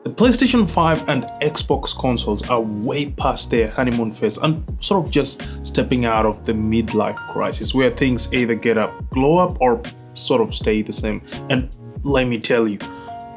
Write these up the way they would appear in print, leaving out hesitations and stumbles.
The PlayStation 5 and Xbox consoles are way past their honeymoon phase and sort of just stepping out of the midlife crisis where things either get a glow up or sort of stay the same. And let me tell you,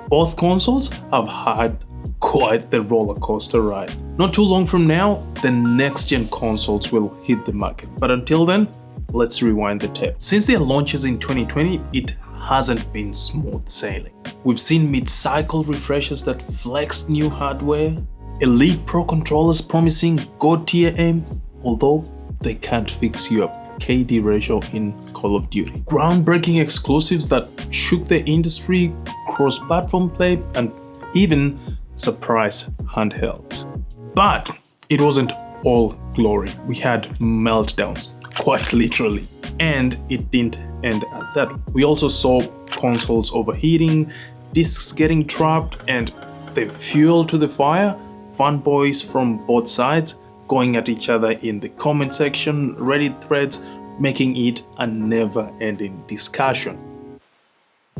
both consoles have had quite the roller coaster ride. Not too long from now, the next gen consoles will hit the market, but until then, let's rewind the tape. Since their launches in 2020, it hasn't been smooth sailing. We've seen mid-cycle refreshes that flexed new hardware, elite pro controllers promising god tier aim, although they can't fix your KD ratio in Call of Duty. Groundbreaking exclusives that shook the industry, cross-platform play, and even surprise handhelds. But it wasn't all glory. We had meltdowns, quite literally. And it didn't end at that. We also saw consoles overheating, discs getting trapped, and the fuel to the fire, fanboys from both sides going at each other in the comment section, Reddit threads, making it a never-ending discussion.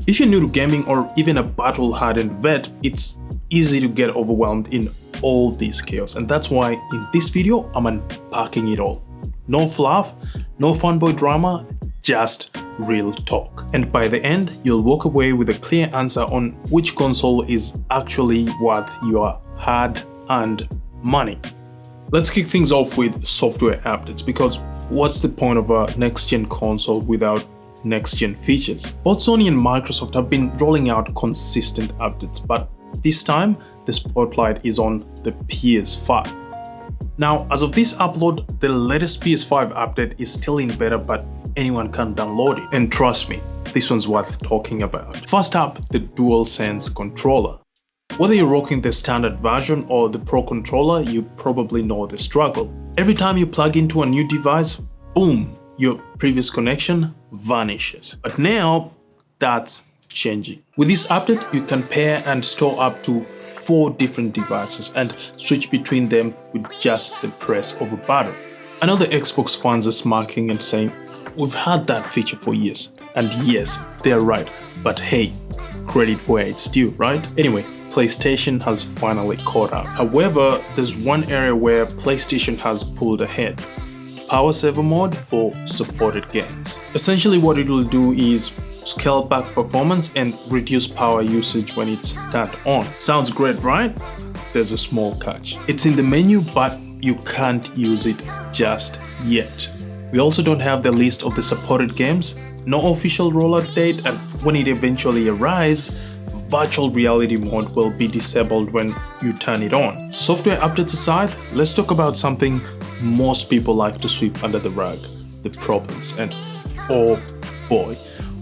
If you're new to gaming or even a battle-hardened vet, it's easy to get overwhelmed in all this chaos, and that's why in this video I'm unpacking it all. No fluff, no fanboy drama, just real talk. And by the end, you'll walk away with a clear answer on which console is actually worth your hard-earned money. Let's kick things off with software updates, because what's the point of a next-gen console without next-gen features? Both Sony and Microsoft have been rolling out consistent updates, but this time the spotlight is on the PS5. Now, as of this upload, the latest PS5 update is still in beta, but anyone can download it. And trust me, this one's worth talking about. First up, the DualSense controller. Whether you're rocking the standard version or the Pro controller, you probably know the struggle. Every time you plug into a new device, boom, your previous connection vanishes. But now, that's changing. With this update, you can pair and store up to 4 different devices and switch between them with just the press of a button. I know the Xbox fans are smirking and saying, we've had that feature for years. And yes, they're right, but hey, credit where it's due, right? Anyway, PlayStation has finally caught up. However, there's one area where PlayStation has pulled ahead. Power saver mode for supported games. Essentially what it will do is scale back performance and reduce power usage when it's turned on. Sounds great, right? There's a small catch. It's in the menu, but you can't use it just yet. We also don't have the list of the supported games, no official rollout date, and when it eventually arrives, virtual reality mode will be disabled when you turn it on. Software updates aside, let's talk about something most people like to sweep under the rug, the problems, and oh boy.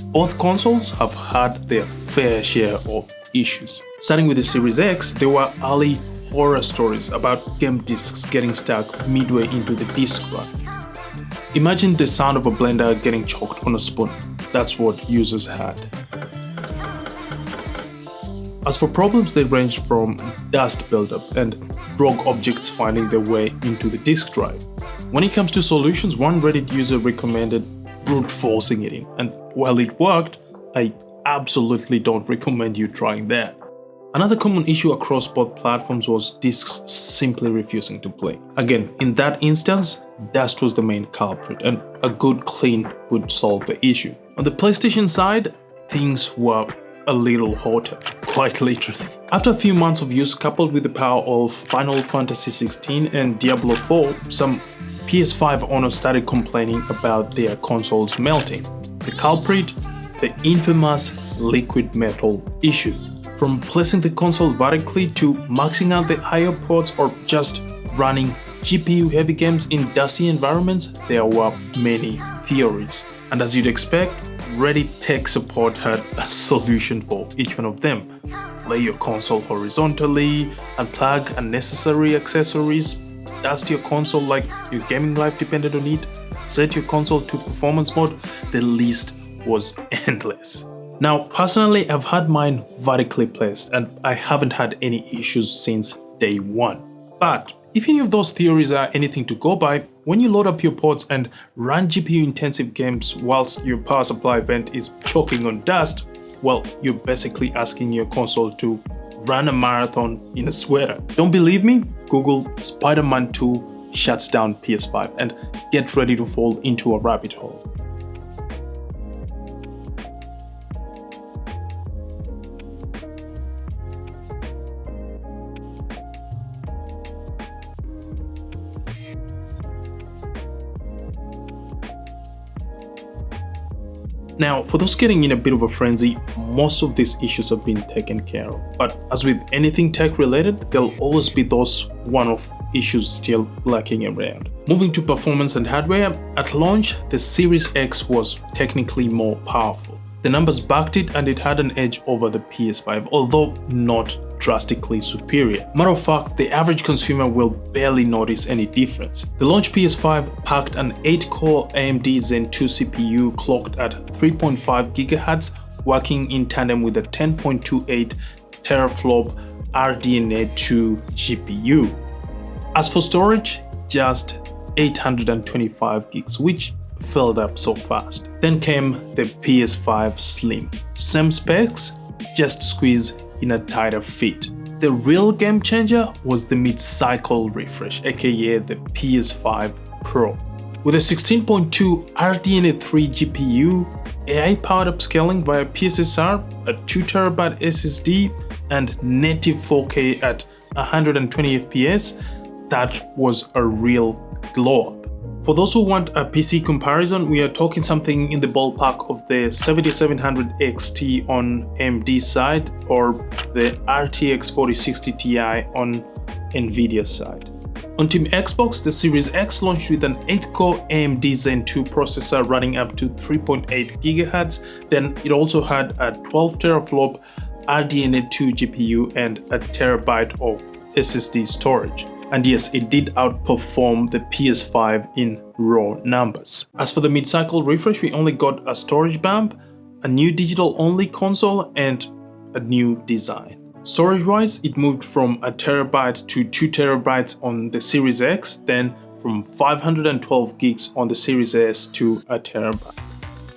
Both consoles have had their fair share of issues. Starting with the Series X, there were early horror stories about game discs getting stuck midway into the disc run. Imagine the sound of a blender getting choked on a spoon. That's what users had. As for problems, they ranged from dust buildup and rogue objects finding their way into the disk drive. When it comes to solutions, one Reddit user recommended brute forcing it in, and while it worked, I absolutely don't recommend you trying that. Another common issue across both platforms was discs simply refusing to play. Again, in that instance, dust was the main culprit, and a good clean would solve the issue. On the PlayStation side, things were a little hotter, quite literally. After a few months of use coupled with the power of Final Fantasy XVI and Diablo 4, some PS5 owners started complaining about their consoles melting. The culprit? The infamous liquid metal issue. From placing the console vertically to maxing out the I/O ports or just running GPU-heavy games in dusty environments, there were many theories. And as you'd expect, Reddit tech support had a solution for each one of them. Lay your console horizontally, unplug unnecessary accessories, dust your console like your gaming life depended on it, set your console to performance mode. The list was endless. Now, personally, I've had mine vertically placed and I haven't had any issues since day one. But if any of those theories are anything to go by, when you load up your ports and run GPU-intensive games whilst your power supply vent is choking on dust, well, you're basically asking your console to ran a marathon in a sweater. Don't believe me? Google Spider-Man 2 shuts down PS5 and get ready to fall into a rabbit hole. Now, for those getting in a bit of a frenzy, most of these issues have been taken care of. But as with anything tech related, there'll always be those one-off issues still lurking around. Moving to performance and hardware, at launch, the Series X was technically more powerful. The numbers backed it and it had an edge over the PS5, although not drastically superior. Matter of fact, the average consumer will barely notice any difference. The launch PS5 packed an 8-core AMD Zen 2 CPU clocked at 3.5 GHz, working in tandem with a 10.28 teraflop RDNA 2 GPU. As for storage, just 825 gigs, which filled up so fast. Then came the PS5 Slim. Same specs, just squeeze in a tighter fit. The real game changer was the mid-cycle refresh, aka the PS5 Pro. With a 16.2 RDNA 3 GPU, AI-powered upscaling via PSSR, a 2TB SSD, and native 4K at 120 FPS, that was a real glow-up. For those who want a PC comparison, we are talking something in the ballpark of the 7700 XT on AMD's side or the RTX 4060 Ti on Nvidia's side. On Team Xbox, the Series X launched with an 8-core AMD Zen 2 processor running up to 3.8 GHz. Then it also had a 12 teraflop RDNA 2 GPU and a terabyte of SSD storage. And yes, it did outperform the PS5 in raw numbers. As for the mid-cycle refresh, we only got a storage bump, a new digital-only console, and a new design. Storage-wise, it moved from a terabyte to 2 terabytes on the Series X, then from 512 gigs on the Series S to a terabyte.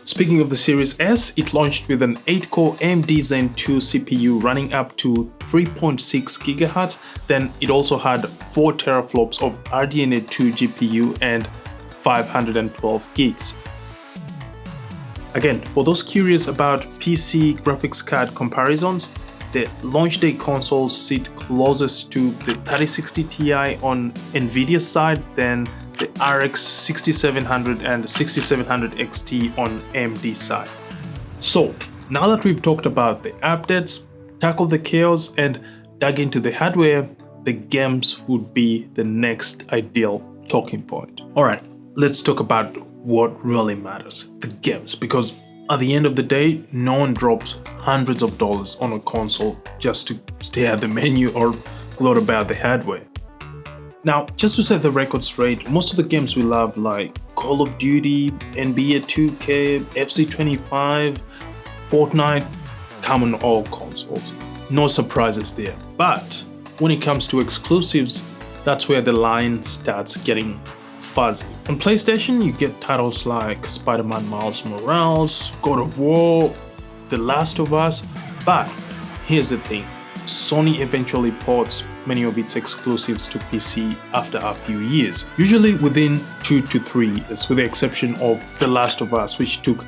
Speaking of the Series S, it launched with an 8-core AMD Zen 2 CPU running up to 3.6 GHz, then it also had 4 teraflops of RDNA 2 GPU and 512 gigs. Again, for those curious about PC graphics card comparisons, the launch day consoles sit closest to the 3060 Ti on Nvidia's side than the RX 6700 and 6700 XT on AMD's side. So, now that we've talked about the updates, tackled the chaos, and dug into the hardware, the games would be the next ideal talking point. Alright, let's talk about what really matters, the games, because at the end of the day, no one drops hundreds of dollars on a console just to stare at the menu or gloat about the hardware. Now, just to set the record straight, most of the games we love like Call of Duty, NBA 2K, FC25, Fortnite come on all consoles. No surprises there. But when it comes to exclusives, that's where the line starts getting fuzzy. On PlayStation, you get titles like Spider-Man Miles Morales, God of War, The Last of Us, but here's the thing. Sony eventually ports many of its exclusives to PC after a few years, usually within 2 to 3 years, with the exception of The Last of Us, which took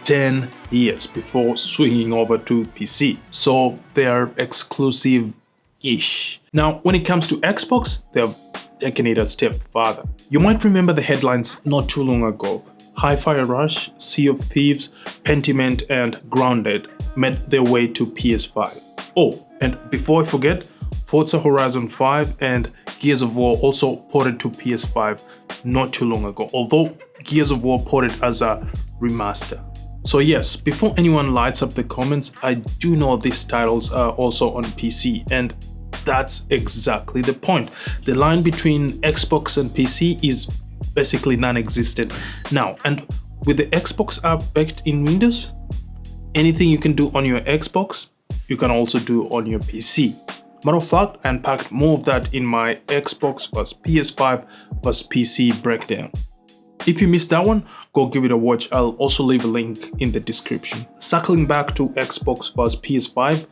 10 years before swinging over to PC. So they are exclusive-ish. Now, when it comes to Xbox, they have taken it a step further. You might remember the headlines not too long ago. Hi-Fi Rush, Sea of Thieves, Pentiment, and Grounded made their way to PS5. Oh, and before I forget, Forza Horizon 5 and Gears of War also ported to PS5 not too long ago, although Gears of War ported as a remaster. So yes, before anyone lights up the comments, I do know these titles are also on PC, and that's exactly the point. The line between Xbox and PC is basically non-existent now, and with the Xbox app backed in Windows, anything you can do on your Xbox, you can also do on your PC. Matter of fact, I unpacked more of that in my Xbox vs PS5 vs PC breakdown. If you missed that one, go give it a watch. I'll also leave a link in the description. Circling back to Xbox vs PS5,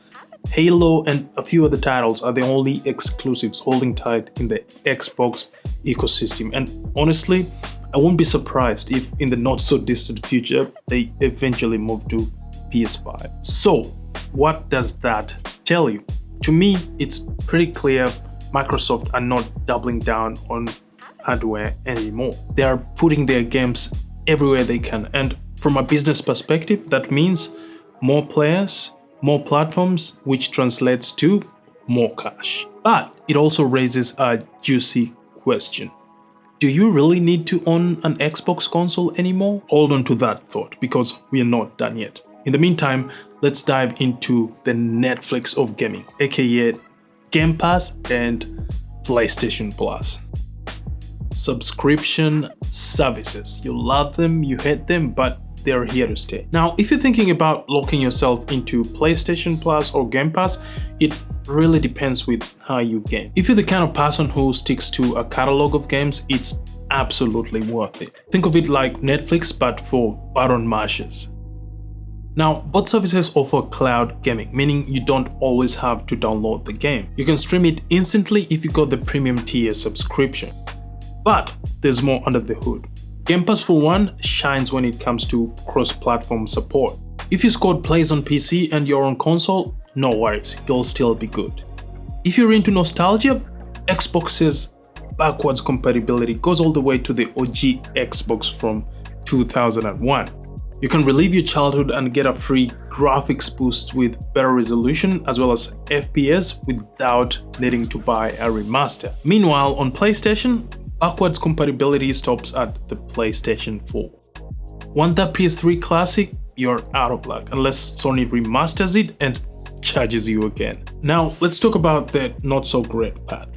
Halo and a few other titles are the only exclusives holding tight in the Xbox ecosystem, and honestly, I won't be surprised if in the not so distant future they eventually move to PS5. So, what does that tell you? To me, it's pretty clear Microsoft are not doubling down on hardware anymore. They are putting their games everywhere they can, and from a business perspective, that means more players, more platforms, which translates to more cash. But it also raises a juicy question. Do you really need to own an Xbox console anymore? Hold on to that thought, because we are not done yet. In the meantime, let's dive into the Netflix of gaming, aka Game Pass and PlayStation Plus. Subscription services. You love them, you hate them, but they're here to stay. Now, if you're thinking about locking yourself into PlayStation Plus or Game Pass, it really depends with how you game. If you're the kind of person who sticks to a catalog of games, it's absolutely worth it. Think of it like Netflix, but for button mashers. Now, both services offer cloud gaming, meaning you don't always have to download the game. You can stream it instantly if you got the premium tier subscription. But there's more under the hood. Game Pass, for one, shines when it comes to cross-platform support. If your squad plays on PC and you're on console, no worries, you'll still be good. If you're into nostalgia, Xbox's backwards compatibility goes all the way to the OG Xbox from 2001. You can relive your childhood and get a free graphics boost with better resolution as well as FPS without needing to buy a remaster. Meanwhile, on PlayStation, backwards compatibility stops at the PlayStation 4. Want that PS3 classic? You're out of luck unless Sony remasters it and charges you again. Now, let's talk about the not so great part.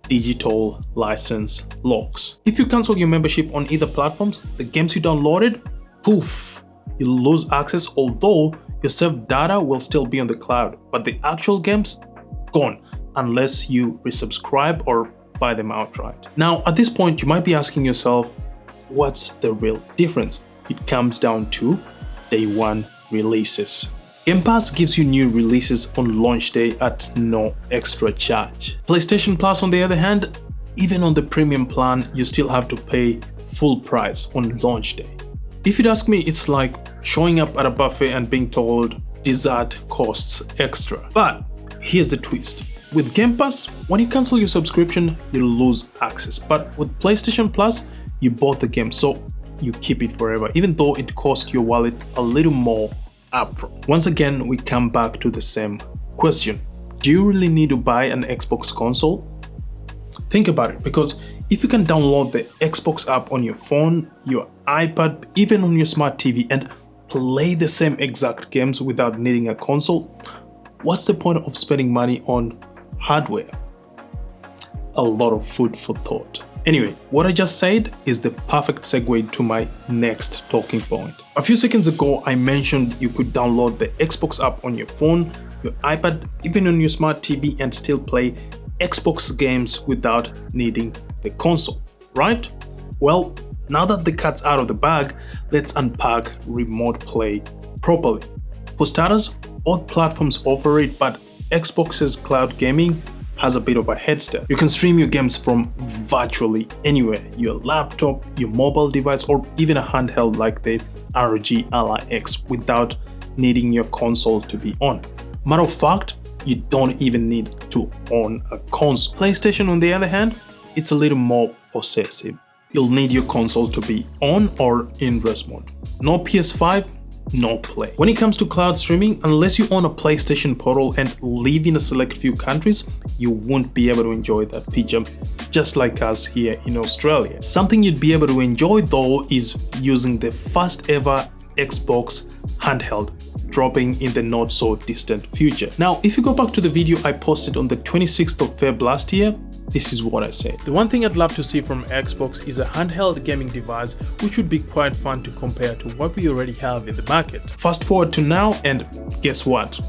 Digital license locks. If you cancel your membership on either platforms, the games you downloaded, poof, you'll lose access, although your saved data will still be on the cloud, but the actual games, gone, unless you resubscribe or buy them outright. Now, at this point, you might be asking yourself, what's the real difference? It comes down to day one releases. Game Pass gives you new releases on launch day at no extra charge. PlayStation Plus, on the other hand, even on the premium plan, you still have to pay full price on launch day. If you'd ask me, it's like showing up at a buffet and being told dessert costs extra. But here's the twist. With Game Pass, when you cancel your subscription, you lose access. But with PlayStation Plus, you bought the game, so you keep it forever, even though it cost your wallet a little more upfront. Once again, we come back to the same question. Do you really need to buy an Xbox console? Think about it, because if you can download the Xbox app on your phone, your iPad, even on your smart TV and play the same exact games without needing a console, what's the point of spending money on hardware? A lot of food for thought. Anyway, what I just said is the perfect segue to my next talking point. A few seconds ago, I mentioned you could download the Xbox app on your phone, your iPad, even on your smart TV and still play Xbox games without needing the console, right? Well, now that the cat's out of the bag, let's unpack remote play properly. For starters, both platforms offer it, but Xbox's cloud gaming has a bit of a head start. You can stream your games from virtually anywhere, your laptop, your mobile device, or even a handheld like the ROG Ally X without needing your console to be on. Matter of fact, you don't even need to own a console. PlayStation, on the other hand, it's a little more possessive. You'll need your console to be on or in rest mode. No PS5, no play. When it comes to cloud streaming, unless you own a PlayStation Portal and live in a select few countries, you won't be able to enjoy that feature, just like us here in Australia. Something you'd be able to enjoy though is using the first ever Xbox handheld, dropping in the not so distant future. Now, if you go back to the video I posted on the 26th of Feb last year, this is what I said. The one thing I'd love to see from Xbox is a handheld gaming device, which would be quite fun to compare to what we already have in the market. Fast forward to now, and guess what?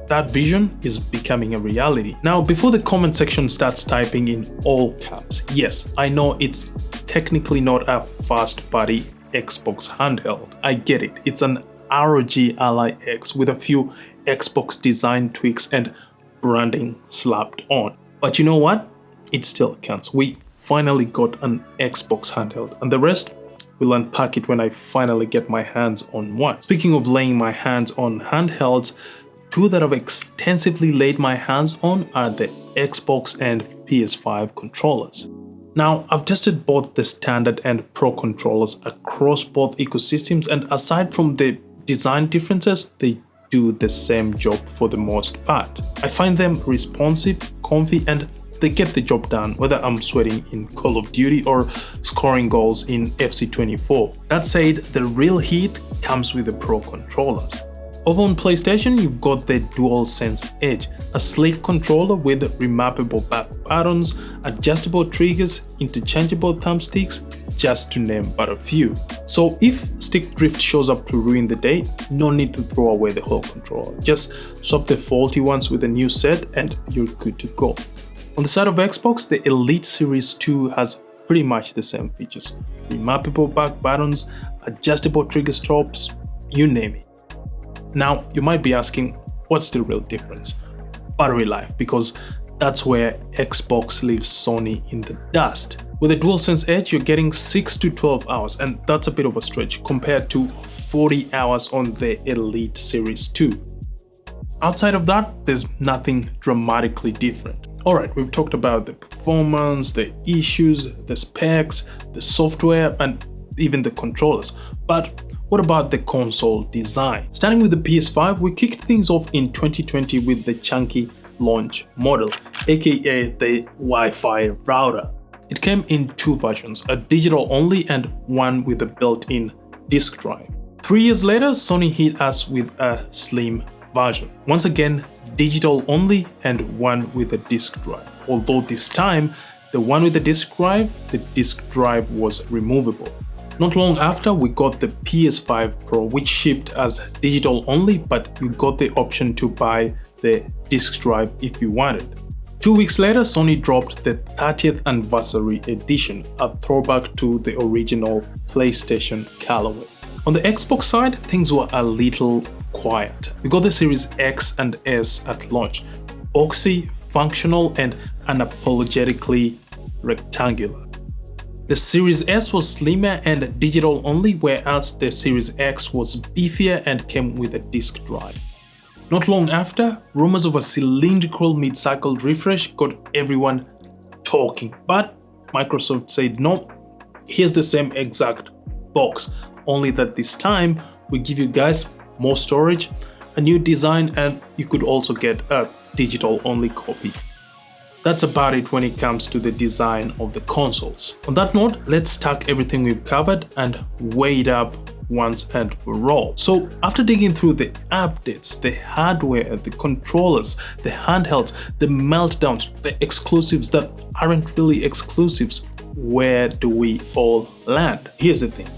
That vision is becoming a reality. Now, before the comment section starts typing in all caps, yes, I know it's technically not a first-party Xbox handheld. I get it. It's an ROG Ally X with a few Xbox design tweaks and branding slapped on. But you know what? It still counts. We finally got an Xbox handheld, and the rest we'll unpack it when I finally get my hands on one. Speaking of laying my hands on handhelds, two that I've extensively laid my hands on are the Xbox and PS5 controllers. Now, I've tested both the standard and Pro controllers across both ecosystems, and aside from the design differences, they do the same job for the most part. I find them responsive, comfy, and they get the job done, whether I'm sweating in Call of Duty or scoring goals in FC24. That said, the real heat comes with the Pro controllers. Over on PlayStation, you've got the DualSense Edge, a sleek controller with remappable back buttons, adjustable triggers, interchangeable thumbsticks, just to name but a few. So if stick drift shows up to ruin the day, no need to throw away the whole controller. Just swap the faulty ones with a new set and you're good to go. On the side of Xbox, the Elite Series 2 has pretty much the same features. Remappable back buttons, adjustable trigger stops, you name it. Now, you might be asking, what's the real difference? Battery life, because that's where Xbox leaves Sony in the dust. With the DualSense Edge, you're getting 6 to 12 hours, and that's a bit of a stretch compared to 40 hours on the Elite Series 2. Outside of that, there's nothing dramatically different. Alright, we've talked about the performance, the issues, the specs, the software, and even the controllers. But what about the console design? Starting with the PS5, we kicked things off in 2020 with the chunky launch model, aka the Wi-Fi router. It came in two versions, a digital only and one with a built-in disk drive. 3 years later, Sony hit us with a slim version. Once again, digital only and one with a disk drive. Although this time, the one with the disk drive was removable. Not long after, we got the PS5 Pro, which shipped as digital only, but you got the option to buy the disk drive if you wanted. 2 weeks later, Sony dropped the 30th anniversary edition, a throwback to the original PlayStation colorway. On the Xbox side, things were a little quiet. We got the Series X and S at launch, boxy, functional, and unapologetically rectangular. The Series S was slimmer and digital only, whereas the Series X was beefier and came with a disk drive. Not long after, rumors of a cylindrical mid-cycle refresh got everyone talking, but Microsoft said no, here's the same exact box, only that this time we give you guys more storage, a new design, and you could also get a digital only copy. That's about it when it comes to the design of the consoles. On that note, let's stack everything we've covered and weigh it up once and for all. So after digging through the updates, the hardware, the controllers, the handhelds, the meltdowns, the exclusives that aren't really exclusives, where do we all land? Here's the thing.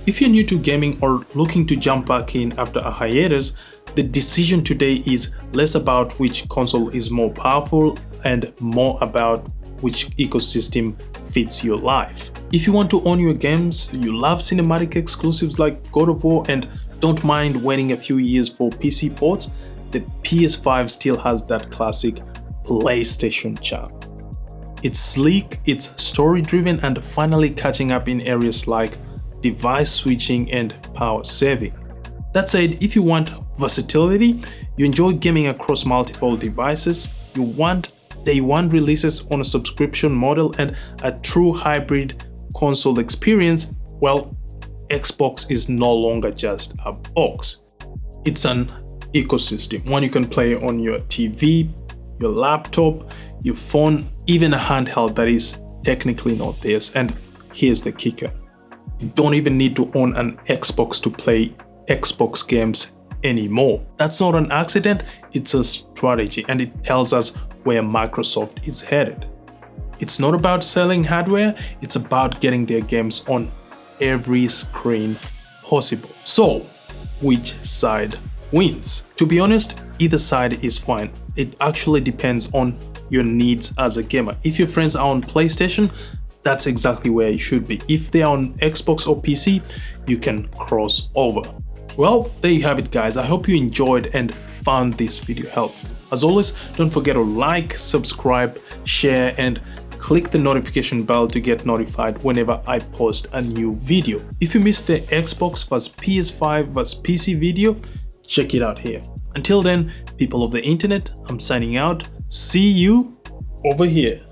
If you're new to gaming or looking to jump back in after a hiatus, the decision today is less about which console is more powerful and more about which ecosystem fits your life. If you want to own your games, you love cinematic exclusives like God of War and don't mind waiting a few years for PC ports, the PS5 still has that classic PlayStation charm. It's sleek, it's story-driven, and finally catching up in areas like device switching and power saving. That said, if you want versatility, you enjoy gaming across multiple devices, you want day one releases on a subscription model and a true hybrid console experience, well, Xbox is no longer just a box. It's an ecosystem, one you can play on your TV, your laptop, your phone, even a handheld that is technically not theirs. And here's the kicker. You don't even need to own an Xbox to play Xbox games anymore. That's not an accident, it's a strategy, and it tells us where Microsoft is headed. It's not about selling hardware, it's about getting their games on every screen possible. So, which side wins? To be honest, either side is fine. It actually depends on your needs as a gamer. If your friends are on PlayStation, that's exactly where you should be. If they're on Xbox or PC, you can cross over. Well, there you have it, guys. I hope you enjoyed and found this video helpful. As always, don't forget to like, subscribe, share, and click the notification bell to get notified whenever I post a new video. If you missed the Xbox vs PS5 vs PC video, check it out here. Until then, people of the internet, I'm signing out. See you over here.